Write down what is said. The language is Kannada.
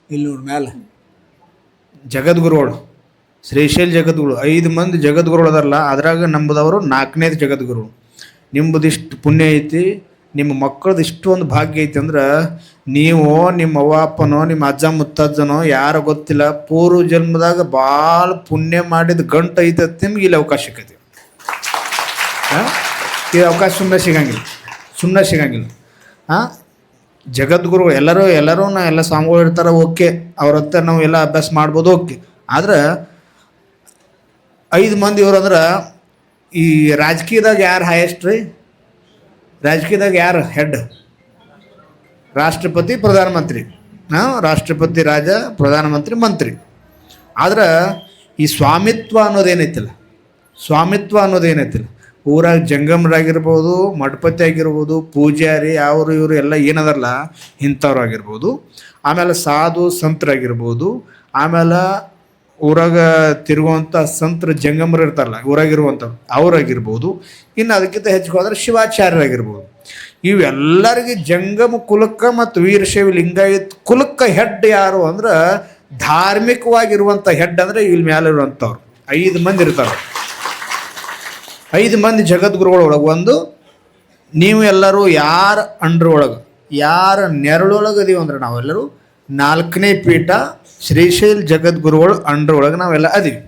ಇಲ್ಲಿ ನೋಡಿ ಮ್ಯಾಲೆ ಜಗದ್ಗುರುಗಳು, ಶ್ರೀಶೈಲ ಜಗದ್ಗುರು 5 ಮಂದಿ ಜಗದ್ಗುರುಗಳು ಅದಾರಲ್ಲ, ಅದ್ರಾಗ ನಂಬುದವರು 4ನೇದು ಜಗದ್ಗುರು. ನಿಮ್ಮದಿಷ್ಟು ಪುಣ್ಯ ಐತಿ, ನಿಮ್ಮ ಮಕ್ಕಳದ್ದು ಇಷ್ಟೊಂದು ಭಾಗ್ಯ ಐತಿ ಅಂದ್ರೆ ನೀವು ನಿಮ್ಮ ಅವ್ವ ಅಪ್ಪನೋ ನಿಮ್ಮ ಅಜ್ಜ ಮುತ್ತಜ್ಜನೋ ಯಾರು ಗೊತ್ತಿಲ್ಲ, ಪೂರ್ವ ಜನ್ಮದಾಗ ಭಾಳ ಪುಣ್ಯ ಮಾಡಿದ ಗಂಟು ಐತೆ ನಿಮ್ಗೆ ಇಲ್ಲಿ ಅವಕಾಶ ಸಿಕ್ಕೈತಿ. ಈ ಅವಕಾಶ ಸುಮ್ಮನೆ ಸಿಗಂಗಿಲ್ಲ. ಜಗದ್ಗುರು ಎಲ್ಲರೂ ಎಲ್ಲ ಸ್ವಾಮಿಗಳು ಇರ್ತಾರೆ, ಓಕೆ, ಅವ್ರ ಹತ್ರ ನಾವು ಎಲ್ಲ ಅಭ್ಯಾಸ ಮಾಡ್ಬೋದು, ಓಕೆ. ಆದ್ರೆ 5 ಮಂದಿ ಇವ್ರು ಅಂದ್ರೆ ಈ ರಾಜಕೀಯದಾಗ ಯಾರು ಹೈಯೆಸ್ಟ್ ರೀ? ರಾಜಕೀಯದಾಗ ಯಾರು ಹೆಡ್? ರಾಷ್ಟ್ರಪತಿ, ಪ್ರಧಾನಮಂತ್ರಿ. ರಾಷ್ಟ್ರಪತಿ, ರಾಜ, ಪ್ರಧಾನಮಂತ್ರಿ, ಮಂತ್ರಿ. ಆದ್ರೆ ಈ ಸ್ವಾಮಿತ್ವ ಅನ್ನೋದೇನೈತಿಲ್ಲ, ಊರಾಗ ಜಂಗಮರಾಗಿರ್ಬೋದು, ಮಠಪತಿ ಆಗಿರ್ಬೋದು, ಪೂಜಾರಿ ಅವರು ಇವರು ಎಲ್ಲ ಏನದಲ್ಲ ಇಂಥವ್ರು ಆಗಿರ್ಬೋದು, ಆಮೇಲೆ ಸಾಧು ಸಂತರಾಗಿರ್ಬೋದು, ಆಮೇಲೆ ಊರಾಗ ತಿರುಗುವಂಥ ಸಂತರ ಜಂಗಮರು ಇರ್ತಾರಲ್ಲ ಊರಾಗಿರುವಂಥವ್ರು ಅವರಾಗಿರ್ಬೋದು, ಇನ್ನು ಅದಕ್ಕಿಂತ ಹೆಚ್ಚಿಗೆ ಹೋದ್ರೆ ಶಿವಾಚಾರ್ಯರಾಗಿರ್ಬೋದು. ಇವೆಲ್ಲರಿಗೆ ಜಂಗಮ ಕುಲಕ್ಕೆ ಮತ್ತು ವೀರಶೈವ ಲಿಂಗಾಯತ್ ಕುಲಕ್ಕೆ ಹೆಡ್ ಯಾರು ಅಂದ್ರೆ, ಧಾರ್ಮಿಕವಾಗಿರುವಂಥ ಹೆಡ್ ಅಂದರೆ ಇಲ್ಲಿ ಮೇಲೆ ಇರುವಂಥವ್ರು 5 ಮಂದಿ ಇರ್ತಾರೆ. 5 ಮಂದಿ ಜಗದ್ಗುರುಗಳೊಳಗೆ ಒಂದು ನೀವು ಎಲ್ಲರೂ ಯಾರ ಅಂಡ್ರ ಒಳಗೆ, ಯಾರ ನೆರಳೊಳಗೆ ಅದೀವಿ ಅಂದ್ರೆ ನಾವೆಲ್ಲರೂ 4ನೇ ಪೀಠ ಶ್ರೀಶೈಲ ಜಗದ್ಗುರುಗಳು ಅಂಡ್ರ ಒಳಗೆ ನಾವೆಲ್ಲ ಅದೀವಿ.